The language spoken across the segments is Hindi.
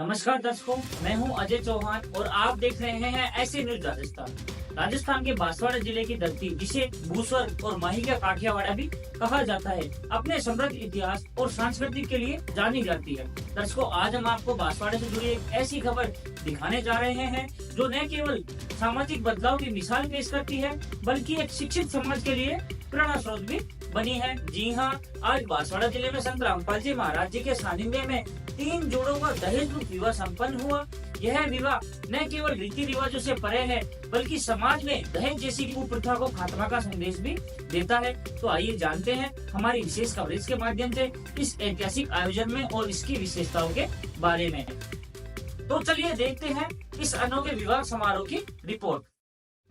नमस्कार दर्शकों, मैं हूं अजय चौहान और आप देख रहे हैं ऐसे न्यूज राजस्थान। राजस्थान के बांसवाड़ा जिले की धरती, जिसे भूस्वर और माही का काठियावाड़ा भी कहा जाता है, अपने समृद्ध इतिहास और सांस्कृतिक के लिए जानी जाती है। दर्शकों, आज हम आपको बांसवाड़ा से जुड़ी एक ऐसी खबर दिखाने जा रहे हैं जो न केवल सामाजिक बदलाव की मिसाल पेश करती है, बल्कि एक शिक्षित समाज के लिए प्रेरणा स्रोत भी बनी है। जी हाँ, आज बांसवाड़ा जिले में संत रामपाल जी महाराज जी के सानिध्य में 3 जोड़ों का दहेज मुक्त विवाह संपन्न हुआ। यह विवाह न केवल रीति रिवाजों से परे है, बल्कि समाज में दहेज जैसी कुप्रथा को खात्मा का संदेश भी देता है। तो आइए जानते हैं हमारी विशेष कवरेज के माध्यम से इस ऐतिहासिक आयोजन में और इसकी विशेषताओं के बारे में। तो चलिए देखते हैं इस अनोखे विवाह समारोह की रिपोर्ट।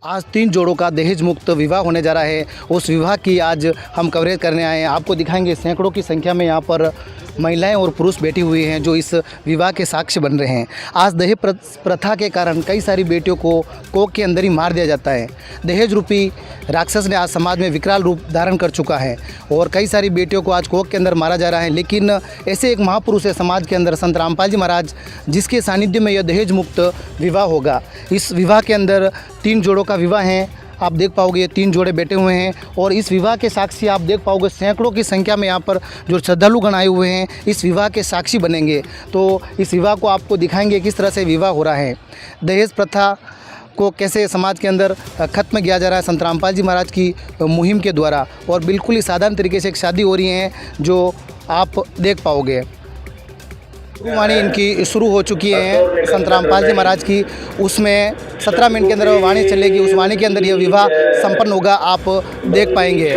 आज 3 जोड़ों का दहेज मुक्त विवाह होने जा रहा है। उस विवाह की आज हम कवरेज करने आए हैं। आपको दिखाएंगे सैकड़ों की संख्या में यहाँ पर महिलाएं और पुरुष बैठी हुई हैं जो इस विवाह के साक्ष्य बन रहे हैं। आज दहेज प्रथा के कारण कई सारी बेटियों को कोख के अंदर ही मार दिया जाता है। दहेज रूपी राक्षस ने आज समाज में विकराल रूप धारण कर चुका है और कई सारी बेटियों को आज कोख के अंदर मारा जा रहा है। लेकिन ऐसे एक महापुरुष है समाज के अंदर, संत रामपाल जी महाराज, जिसके सानिध्य में यह दहेज मुक्त विवाह होगा। इस विवाह के अंदर 3 जोड़ों का विवाह है। आप देख पाओगे 3 जोड़े बैठे हुए हैं और इस विवाह के साक्षी आप देख पाओगे सैकड़ों की संख्या में यहाँ पर जो श्रद्धालुगण आए हुए हैं इस विवाह के साक्षी बनेंगे। तो इस विवाह को आपको दिखाएंगे किस तरह से विवाह हो रहा है, दहेज प्रथा को कैसे समाज के अंदर ख़त्म किया जा रहा है संत रामपाल जी महाराज की मुहिम के द्वारा। और बिल्कुल ही साधारण तरीके से एक शादी हो रही है जो आप देख पाओगे। वाणी इनकी शुरू हो चुकी है संत रामपाल जी महाराज की, उसमें 17 मिनट के अंदर वाणी चलेगी। उस वाणी के अंदर यह विवाह संपन्न होगा, आप देख पाएंगे।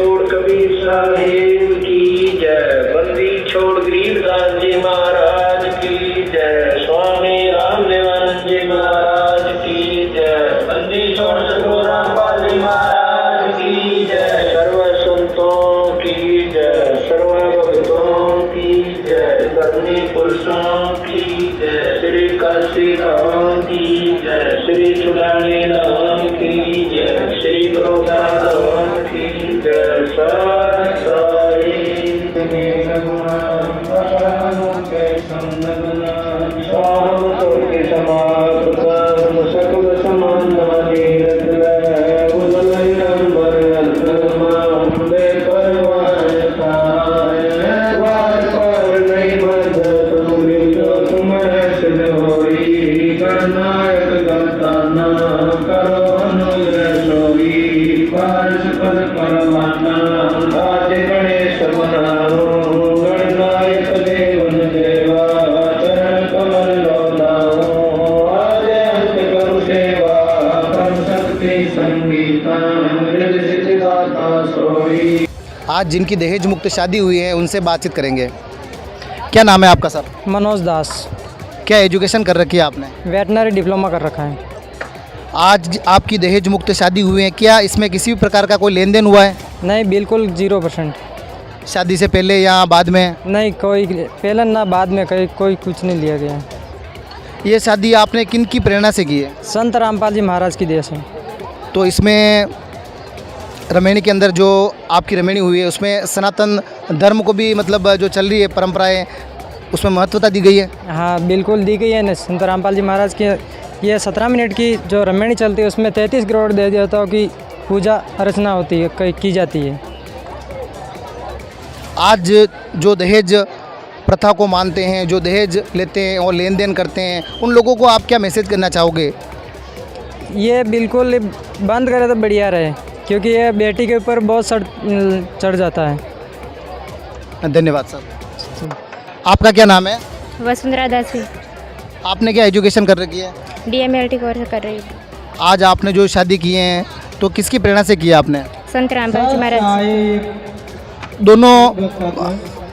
श्री राम की जय, श्री चुड़ानी राम की जय, श्री गोदान की जय। आज जिनकी दहेज मुक्त शादी हुई है उनसे बातचीत करेंगे। क्या नाम है आपका सर? मनोज दास। क्या एजुकेशन कर रखी है आपने? वेटनरी डिप्लोमा कर रखा है। आज आपकी दहेज मुक्त शादी हुई है, क्या इसमें किसी भी प्रकार का कोई लेन देन हुआ है? नहीं, बिल्कुल 0%। शादी से पहले या बाद में? नहीं, कोई पहले ना बाद में कोई कुछ नहीं लिया गया। ये शादी आपने किन की प्रेरणा से की है? संत रामपाल जी महाराज की देन से। तो इसमें रमेणी के अंदर जो आपकी रमेणी हुई है उसमें सनातन धर्म को भी मतलब जो चल रही है परंपराएं, उसमें महत्वता दी गई है? हाँ, बिल्कुल दी गई है ना। संत रामपाल जी महाराज की ये 17 मिनट की जो रमेणी चलती है उसमें 33 करोड़ दे देवताओं की पूजा अर्चना होती है, की जाती है। आज जो दहेज प्रथा को मानते हैं, जो दहेज लेते हैं और लेन देन करते हैं, उन लोगों को आप क्या मैसेज करना चाहोगे? ये बिल्कुल बंद करे तो बढ़िया रहे, क्योंकि ये बेटी के ऊपर बहुत चढ़ जाता है। धन्यवाद सर। आपका क्या नाम है? वसुंधरा दासी। आपने क्या एजुकेशन कर रखी है? DMLT कोर्स कर रही हूँ। आज आपने जो शादी की है तो किसकी प्रेरणा से किया आपने? संत रामपाल जी महाराज। दोनों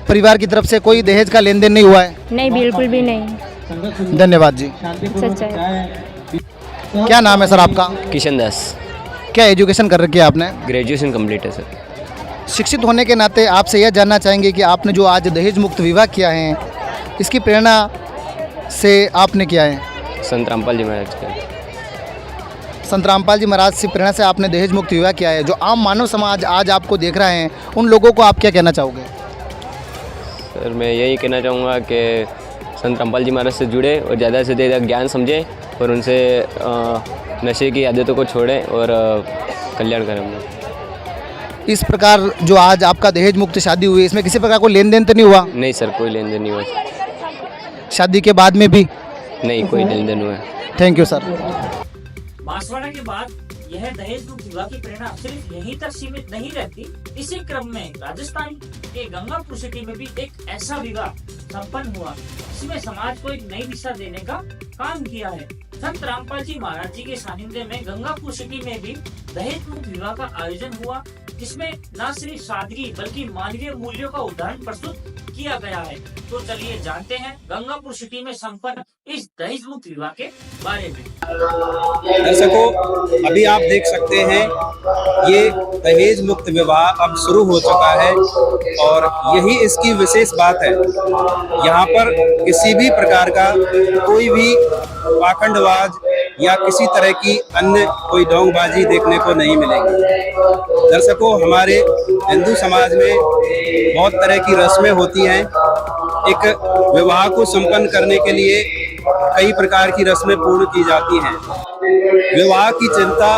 परिवार की तरफ से कोई दहेज का लेन देन नहीं हुआ है? नहीं, बिल्कुल भी नहीं। धन्यवाद जी। सच्चाई। क्या नाम है सर आपका? किशन दास। क्या एजुकेशन कर रखी है आपने? ग्रेजुएशन कंप्लीट है सर। शिक्षित होने के नाते आपसे यह जानना चाहेंगे कि आपने जो आज दहेज मुक्त विवाह किया है इसकी प्रेरणा से आपने किया है? संत रामपाल जी महाराज के। संत रामपाल जी महाराज से प्रेरणा से आपने दहेज मुक्त विवाह किया है। जो आम मानव समाज आज आपको देख रहा है उन लोगों को आप क्या कहना चाहोगे? सर मैं यही कहना चाहूँगा कि संत रामपाल जी महाराज से जुड़े और ज़्यादा से ज़्यादा ज्ञान समझें और उनसे नशे की आदतों को छोड़ें और कल्याण करें हम लोग। इस प्रकार जो आज आपका दहेज मुक्त शादी हुई, इसमें किसी प्रकार को लेन देन तो नहीं हुआ? नहीं सर, कोई लेन देन नहीं हुआ। शादी के बाद में भी? नहीं, कोई लेन देन हुआ है। Thank you sir. बांसवाड़ा के बाद यह दहेज मुक्त विवाह की प्रेरणा सिर्फ यहीं तक सीमित नहीं रहती। इसी क्रम में राजस्थान के गंगापुर सिटी में भी एक ऐसा विवाह संपन्न हुआ जिसमें समाज को एक नई दिशा देने का काम किया है। संत रामपाल जी महाराज जी के सानिध्य में गंगापुर सिटी में भी दहेज मुक्त विवाह का आयोजन हुआ, जिसमें न सिर्फ सादगी बल्कि मानवीय मूल्यों का उदाहरण प्रस्तुत किया गया है। तो चलिए जानते हैं गंगापुर सिटी में संपन्न इस दहेज मुक्त विवाह के बारे में। दर्शकों, अभी आप देख सकते हैं ये दहेज मुक्त विवाह अब शुरू हो चुका है और यही इसकी विशेष बात है। यहाँ पर किसी भी प्रकार का कोई भी पाखंडवाज या किसी तरह की अन्य कोई ढोंगबाजी देखने को नहीं मिलेगी। दर्शकों, हमारे हिंदू समाज में बहुत तरह की रस्में होती हैं। एक विवाह को संपन्न करने के लिए कई प्रकार की रस्में पूर्ण की जाती हैं। विवाह की चिंता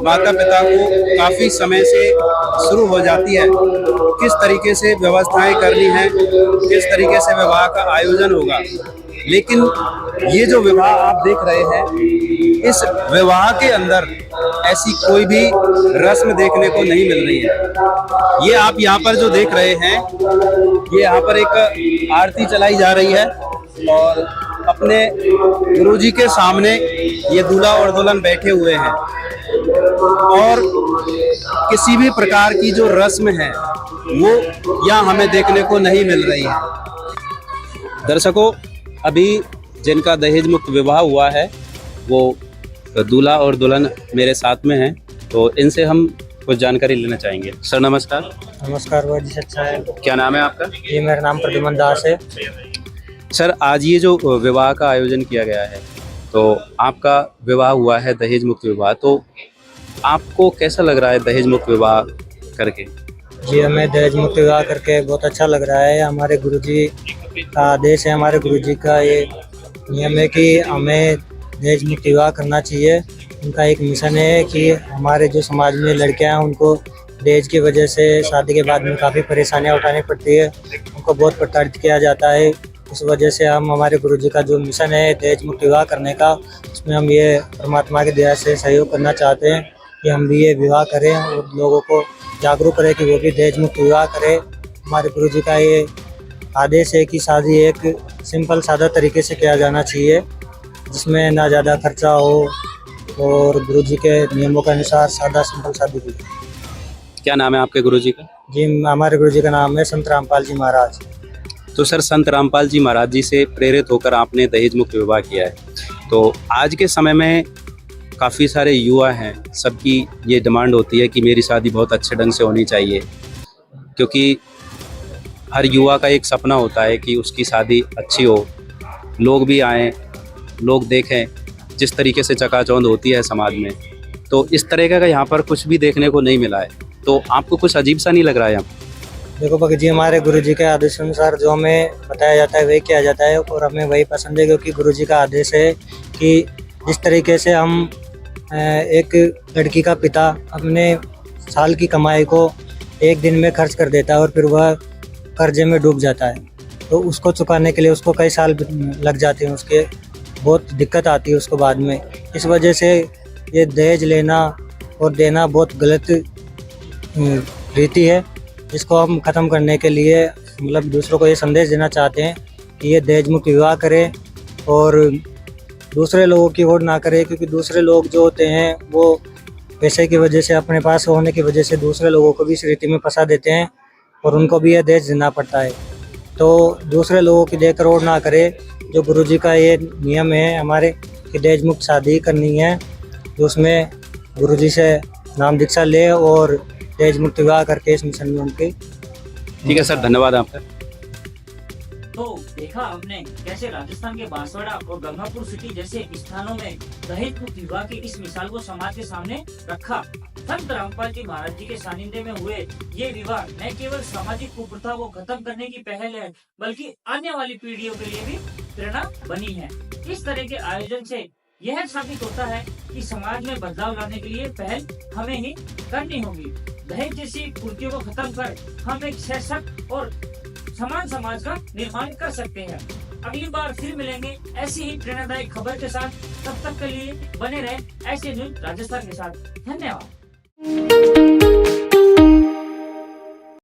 माता पिता को काफी समय से शुरू हो जाती है। किस तरीके से व्यवस्थाएं करनी है, किस तरीके से विवाह का आयोजन होगा। लेकिन ये जो विवाह आप देख रहे हैं, इस विवाह के अंदर ऐसी कोई भी रस्म देखने को नहीं मिल रही है। ये आप यहाँ पर जो देख रहे हैं, ये यहाँ पर एक आरती चलाई जा रही है और अपने गुरुजी के सामने ये दूल्हा और दुल्हन बैठे हुए हैं और किसी भी प्रकार की जो रस्म है वो यहाँ हमें देखने को नहीं मिल रही है। दर्शकों, अभी जिनका दहेज मुक्त विवाह हुआ है वो दूल्हा और दुल्हन मेरे साथ में हैं, तो इनसे हम कुछ जानकारी लेना चाहेंगे। सर नमस्कार। नमस्कार भाई, अच्छा है। क्या नाम है आपका? ये मेरा नाम प्रद्युमन दास है। सर, आज ये जो विवाह का आयोजन किया गया है, तो आपका विवाह हुआ है दहेज मुक्त विवाह, तो आपको कैसा लग रहा है दहेज मुक्त विवाह करके? जी, हमें दहेज मुक्त विवाह करके बहुत अच्छा लग रहा है। हमारे गुरुजी का आदेश है, हमारे गुरुजी का ये नियम है कि हमें दहेज मुक्त विवाह करना चाहिए। उनका एक मिशन है कि हमारे जो समाज में लड़कियां हैं उनको दहेज की वजह से शादी के बाद में काफ़ी परेशानियां उठानी पड़ती है, उनको बहुत प्रताड़ित किया जाता है। इस वजह से हम हमारे गुरुजी का जो मिशन है दहेज मुक्त विवाह करने का, उसमें हम ये परमात्मा की दया से सहयोग करना चाहते हैं कि हम भी ये विवाह करें और लोगों को जागरूक करें कि वो भी दहेज मुक्त विवाह करें। हमारे गुरुजी का ये आदेश है कि शादी एक सिंपल सादा तरीके से किया जाना चाहिए, जिसमें ना ज़्यादा खर्चा हो और गुरुजी के नियमों के अनुसार सादा सिंपल शादी की। क्या नाम है आपके गुरुजी का? जी, हमारे गुरुजी का नाम है संत रामपाल जी महाराज। तो सर, संत रामपाल जी महाराज जी से प्रेरित होकर आपने दहेज मुक्त विवाह किया है, तो आज के समय में काफ़ी सारे युवा हैं, सबकी ये डिमांड होती है कि मेरी शादी बहुत अच्छे ढंग से होनी चाहिए, क्योंकि हर युवा का एक सपना होता है कि उसकी शादी अच्छी हो, लोग भी आएँ, लोग देखें जिस तरीके से चकाचौंध होती है समाज में। तो इस तरह का यहाँ पर कुछ भी देखने को नहीं मिला है, तो आपको कुछ अजीब सा नहीं लग रहा है यहाँ? देखो भगत जी, हमारे गुरुजी के आदेश अनुसार जो हमें बताया जाता है वही किया जाता है और हमें वही पसंद है, क्योंकि गुरुजी का आदेश है कि जिस तरीके से हम एक लड़की का पिता अपने साल की कमाई को एक दिन में खर्च कर देता है और फिर वह कर्जे में डूब जाता है, तो उसको चुकाने के लिए उसको कई साल लग जाते हैं, उसके बहुत दिक्कत आती है उसको बाद में। इस वजह से ये दहेज लेना और देना बहुत गलत रीति है, जिसको हम ख़त्म करने के लिए मतलब दूसरों को ये संदेश देना चाहते हैं कि ये दहेज मुक्त विवाह करें और दूसरे लोगों की ओर ना करें, क्योंकि दूसरे लोग जो होते हैं वो पैसे की वजह से, अपने पास होने की वजह से दूसरे लोगों को भी इस रीति में फंसा देते हैं और उनको भी ये दहेज देना पड़ता है। तो दूसरे लोगों की देखकर और ना करें। जो गुरुजी का ये नियम है हमारे कि दहेज मुक्त शादी करनी है, तो उसमें गुरुजी से नाम दीक्षा ले और दहेज मुक्त विवाह करके इस मिशन में उनके। ठीक है सर, धन्यवाद आपका। तो देखा हमने कैसे राजस्थान के बांसवाड़ा और गंगापुर सिटी जैसे स्थानों में दहेज मुक्त विवाह की इस मिसाल को समाज के सामने रखा। संत रामपाल जी महाराज जी के सानिध्य में हुए ये विवाह न केवल सामाजिक कुप्रथा को खत्म करने की पहल है, बल्कि आने वाली पीढ़ियों के लिए भी प्रेरणा बनी है। इस तरह के आयोजन से यह साबित होता है कि समाज में बदलाव लाने के लिए पहल हमें ही करनी होगी। दहेज जैसी कुरीतियों को खत्म कर हम एक सशक्त और समान समाज का निर्माण कर सकते हैं। अगली बार फिर मिलेंगे ऐसी ही प्रेरणादायक खबर के साथ। तब तक के लिए बने रहे ऐसे न्यूज राजस्थान के साथ। धन्यवाद।